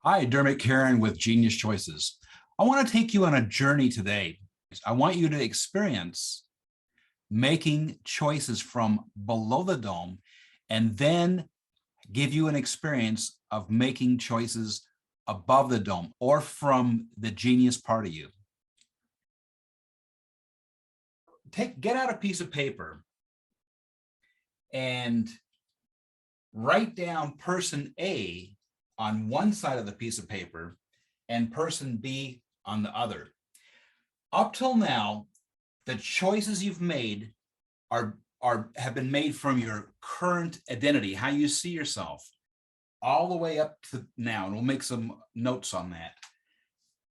Hi, Dermot Karen with Genius Choices. I want to take you on a journey today. I want you to experience making choices from below the dome and then give you an experience of making choices above the dome or from the genius part of you. Get out a piece of paper and write down person A on one side of the piece of paper and person B on the other. Up till now, the choices you've made have been made from your current identity, how you see yourself, all the way up to now, and we'll make some notes on that.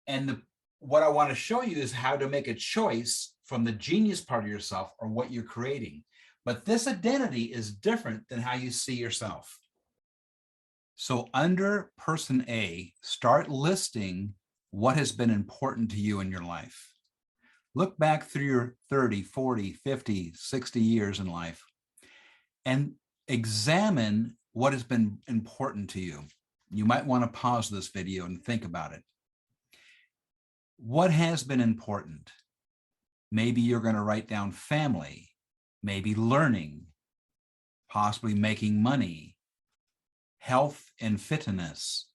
And what I want to show you is how to make a choice from the genius part of yourself or what you're creating. But this identity is different than how you see yourself. So under person A, start listing what has been important to you in your life. Look back through your 30, 40, 50, 60 years in life and examine what has been important to you. You might want to pause this video and think about it. What has been important? Maybe you're going to write down family, maybe learning, possibly making money, health and fitness,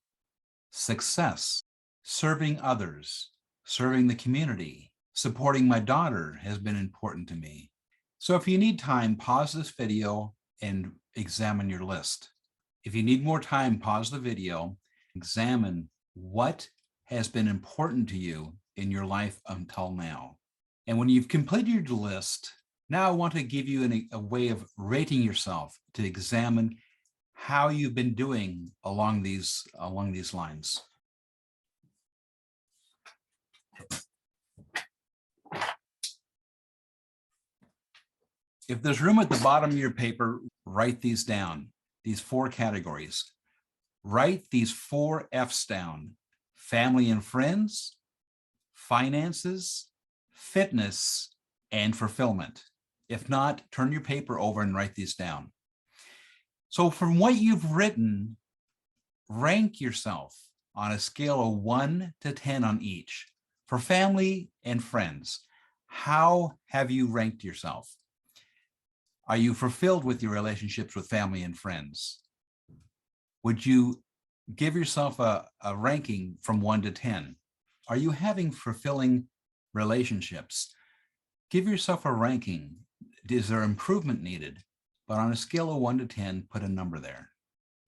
success, serving others, serving the community, supporting my daughter has been important to me. So if you need time, pause this video and examine your list. If you need more time, pause the video, examine what has been important to you in your life until now. And when you've completed your list, now I want to give you a way of rating yourself to examine how you've been doing along these lines. If there's room at the bottom of your paper, write these down, these 4 categories. Write these 4 F's down: family and friends, finances, fitness, and fulfillment. If not, turn your paper over and write these down. So from what you've written, rank yourself on a scale of 1 to 10 on each. For family and friends, how have you ranked yourself? Are you fulfilled with your relationships with family and friends? Would you give yourself a ranking from 1 to 10? Are you having fulfilling relationships? Give yourself a ranking. Is there improvement needed? But on a scale of 1 to 10, put a number there.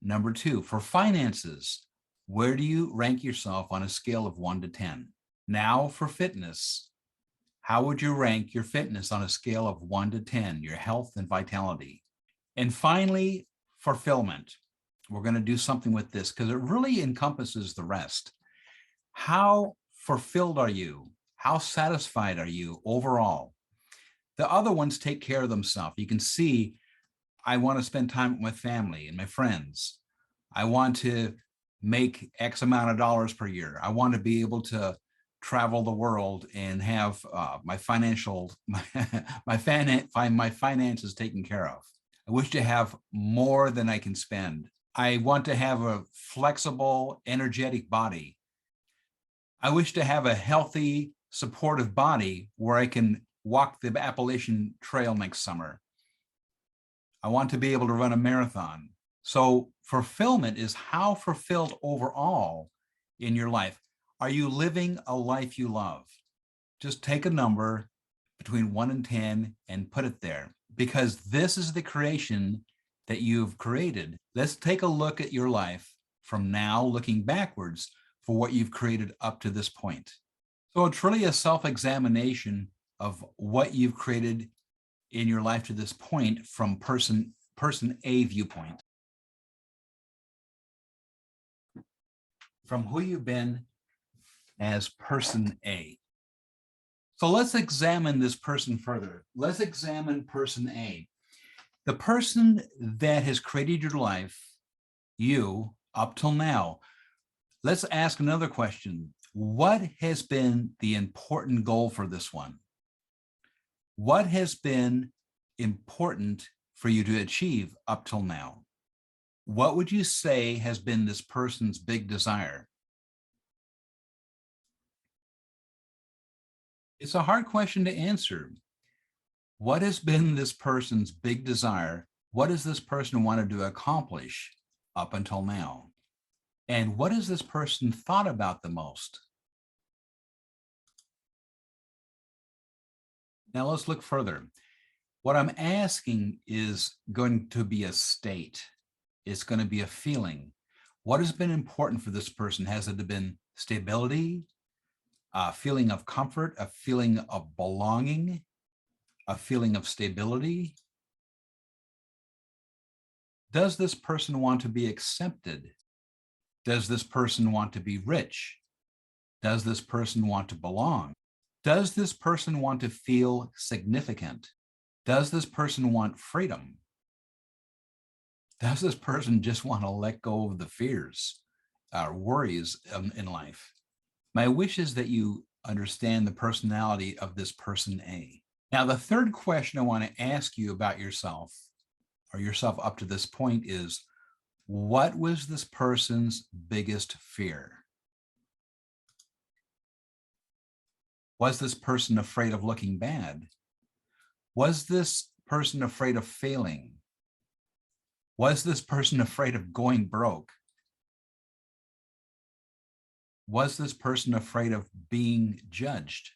Number 2, for finances, where do you rank yourself on a scale of 1 to 10? Now for fitness, how would you rank your fitness on a scale of 1 to 10, your health and vitality? And finally, fulfillment. We're going to do something with this because it really encompasses the rest. How fulfilled are you? How satisfied are you overall? The other ones take care of themselves. You can see, I want to spend time with my family and my friends. I want to make X amount of dollars per year. I want to be able to travel the world and have my finances taken care of. I wish to have more than I can spend. I want to have a flexible, energetic body. I wish to have a healthy, supportive body where I can walk the Appalachian Trail next summer. I want to be able to run a marathon. So fulfillment is how fulfilled overall in your life. Are you living a life you love? Just take a number between 1 and 10 and put it there, because this is the creation that you've created. Let's take a look at your life from now, looking backwards for what you've created up to this point. So it's really a self-examination of what you've created in your life to this point from person A viewpoint. From who you've been as person A. So let's examine this person further. Let's examine person A. The person that has created your life, you, up till now. Let's ask another question. What has been the important goal for this one? What has been important for you to achieve up till now? What would you say has been this person's big desire? It's a hard question to answer. What has been this person's big desire? What does this person wanted to accomplish up until now? And what has this person thought about the most? Now let's look further. What I'm asking is going to be a state. It's going to be a feeling. What has been important for this person? Has it been stability, a feeling of comfort, a feeling of belonging, a feeling of stability? Does this person want to be accepted? Does this person want to be rich? Does this person want to belong? Does this person want to feel significant? Does this person want freedom? Does this person just want to let go of the fears, worries in life? My wish is that you understand the personality of this person A. Now, the third question I want to ask you about yourself, or yourself up to this point, is what was this person's biggest fear? Was this person afraid of looking bad? Was this person afraid of failing? Was this person afraid of going broke? Was this person afraid of being judged?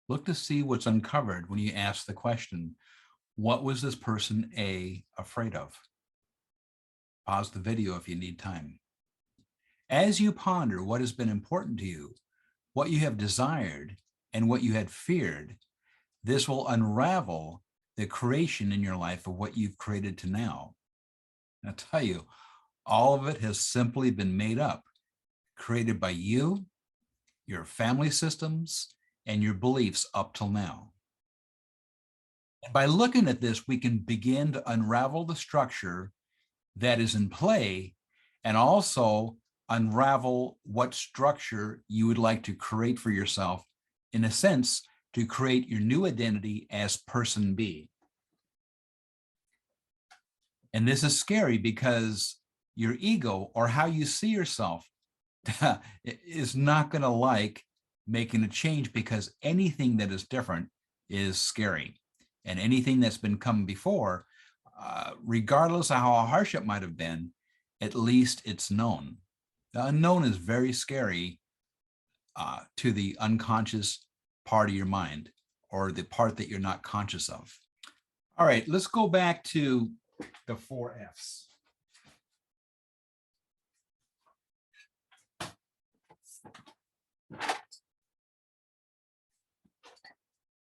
Look to see what's uncovered when you ask the question, what was this person A afraid of? Pause the video if you need time. As you ponder what has been important to you, what you have desired, and what you had feared, this will unravel the creation in your life of what you've created to now. And I'll tell you, all of it has simply been made up, created by you, your family systems, and your beliefs up till now. And by looking at this, we can begin to unravel the structure that is in play and also unravel what structure you would like to create for yourself, in a sense, to create your new identity as person B. And this is scary because your ego, or how you see yourself, is not going to like making a change, because anything that is different is scary. And anything that's been come before, regardless of how harsh it might have been, at least it's known. The unknown is very scary to the unconscious part of your mind, or the part that you're not conscious of. All right, let's go back to the 4 F's.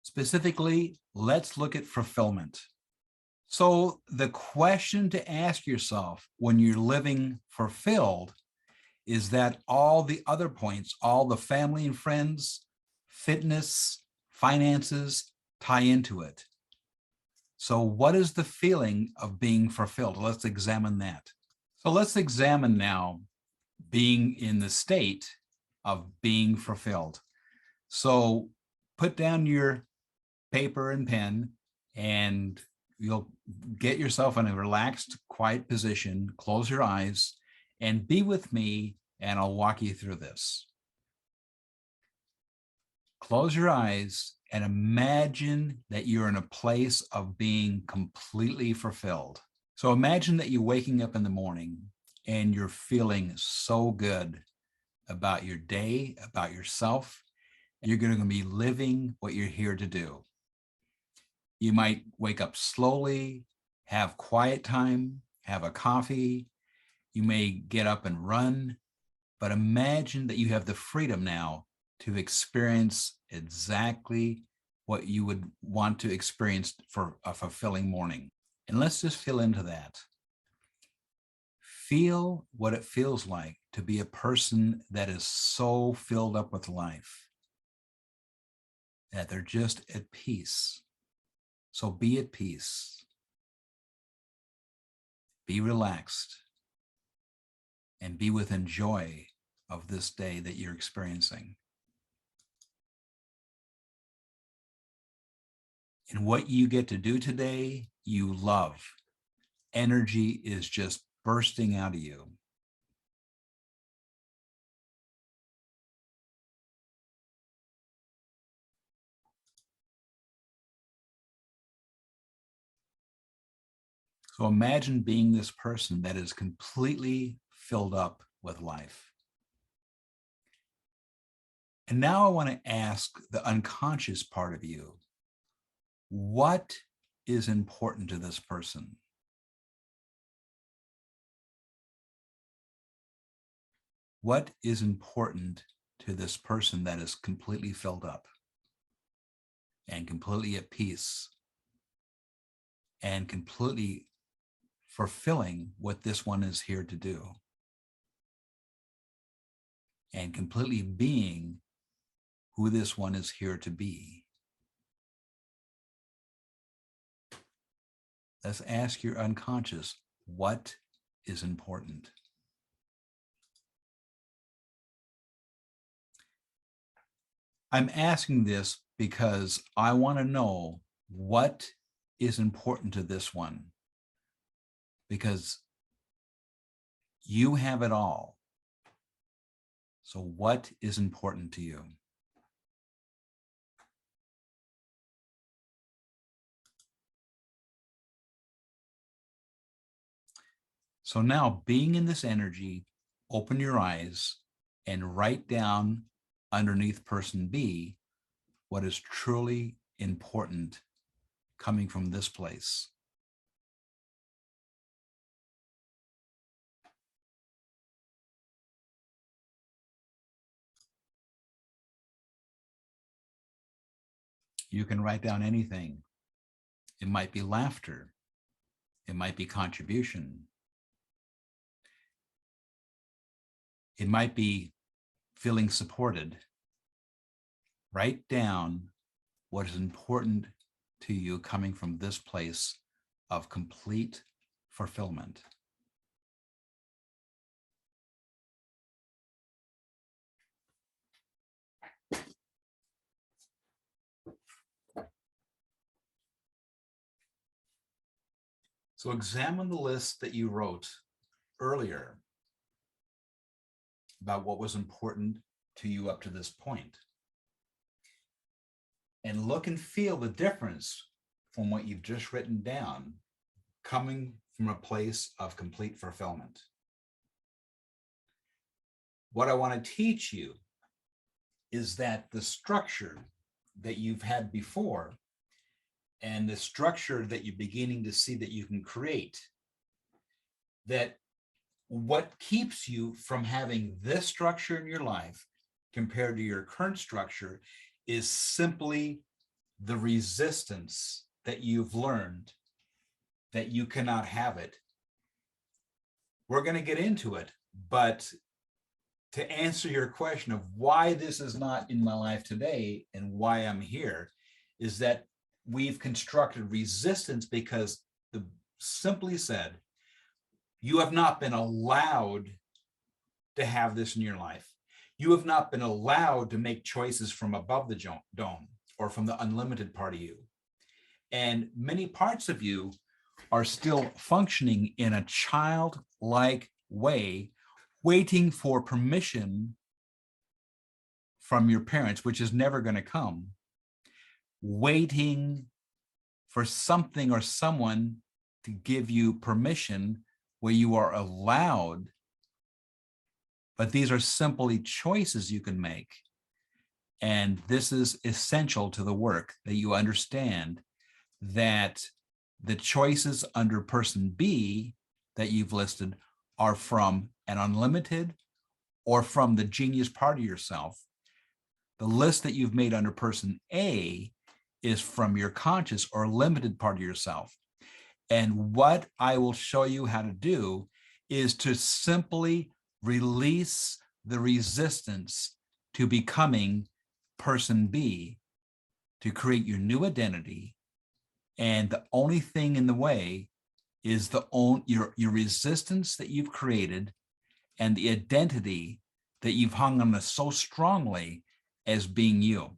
Specifically, let's look at fulfillment. So the question to ask yourself when you're living fulfilled is that all the other points, all the family and friends, fitness, finances, tie into it. So what is the feeling of being fulfilled? Let's examine that. So let's examine now being in the state of being fulfilled. So put down your paper and pen, and you'll get yourself in a relaxed, quiet position. Close your eyes and be with me, and I'll walk you through this. Close your eyes and imagine that you're in a place of being completely fulfilled. So imagine that you're waking up in the morning and you're feeling so good about your day, about yourself. You're going to be living what you're here to do. You might wake up slowly, have quiet time, have a coffee. You may get up and run, but imagine that you have the freedom now to experience exactly what you would want to experience for a fulfilling morning. And let's just feel into that. Feel what it feels like to be a person that is so filled up with life that they're just at peace. So be at peace, be relaxed, and be within joy of this day that you're experiencing. And what you get to do today, you love. Energy is just bursting out of you. So imagine being this person that is completely filled up with life. And now I want to ask the unconscious part of you, what is important to this person? What is important to this person that is completely filled up and completely at peace and completely fulfilling what this one is here to do and completely being who this one is here to be? Let's ask your unconscious, what is important? I'm asking this because I want to know what is important to this one, because you have it all. So what is important to you? So now, being in this energy, open your eyes and write down underneath person B what is truly important coming from this place. You can write down anything. It might be laughter. It might be contribution. It might be feeling supported. Write down what is important to you coming from this place of complete fulfillment. So examine the list that you wrote earlier about what was important to you up to this point. And look and feel the difference from what you've just written down coming from a place of complete fulfillment. What I want to teach you is that the structure that you've had before and the structure that you're beginning to see that you can create, that what keeps you from having this structure in your life compared to your current structure is simply the resistance that you've learned that you cannot have it. We're going to get into it, but to answer your question of why this is not in my life today and why I'm here is that we've constructed resistance because simply said, you have not been allowed to have this in your life. You have not been allowed to make choices from above the dome or from the unlimited part of you. And many parts of you are still functioning in a childlike way, waiting for permission from your parents, which is never going to come, waiting for something or someone to give you permission where you are allowed. But these are simply choices you can make. And this is essential to the work, that you understand that the choices under person B that you've listed are from an unlimited or from the genius part of yourself. The list that you've made under person A is from your conscious or limited part of yourself. And what I will show you how to do is to simply release the resistance to becoming person B, to create your new identity. And the only thing in the way is your resistance that you've created and the identity that you've hung on so strongly as being you.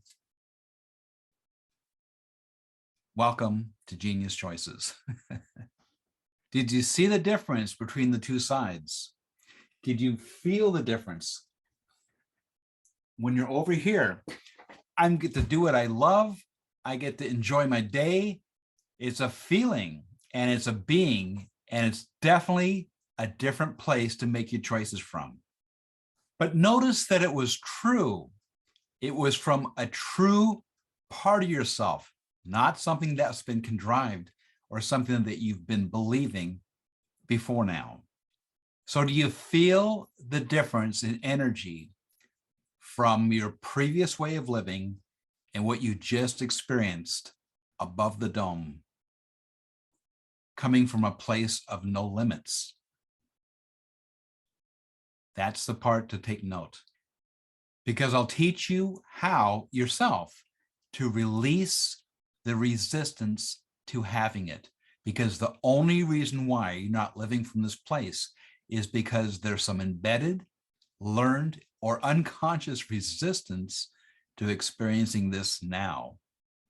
Welcome to Genius Choices. Did you see the difference between the two sides? Did you feel the difference? When you're over here, I get to do what I love. I get to enjoy my day. It's a feeling. and it's a being, and it's definitely a different place to make your choices from. But notice that it was true. It was from a true part of yourself, not something that's been contrived or something that you've been believing before now. So do you feel the difference in energy from your previous way of living and what you just experienced above the dome, coming from a place of no limits? That's the part to take note, because I'll teach you how yourself to release the resistance to having it. Because the only reason why you're not living from this place is because there's some embedded, learned, or unconscious resistance to experiencing this now.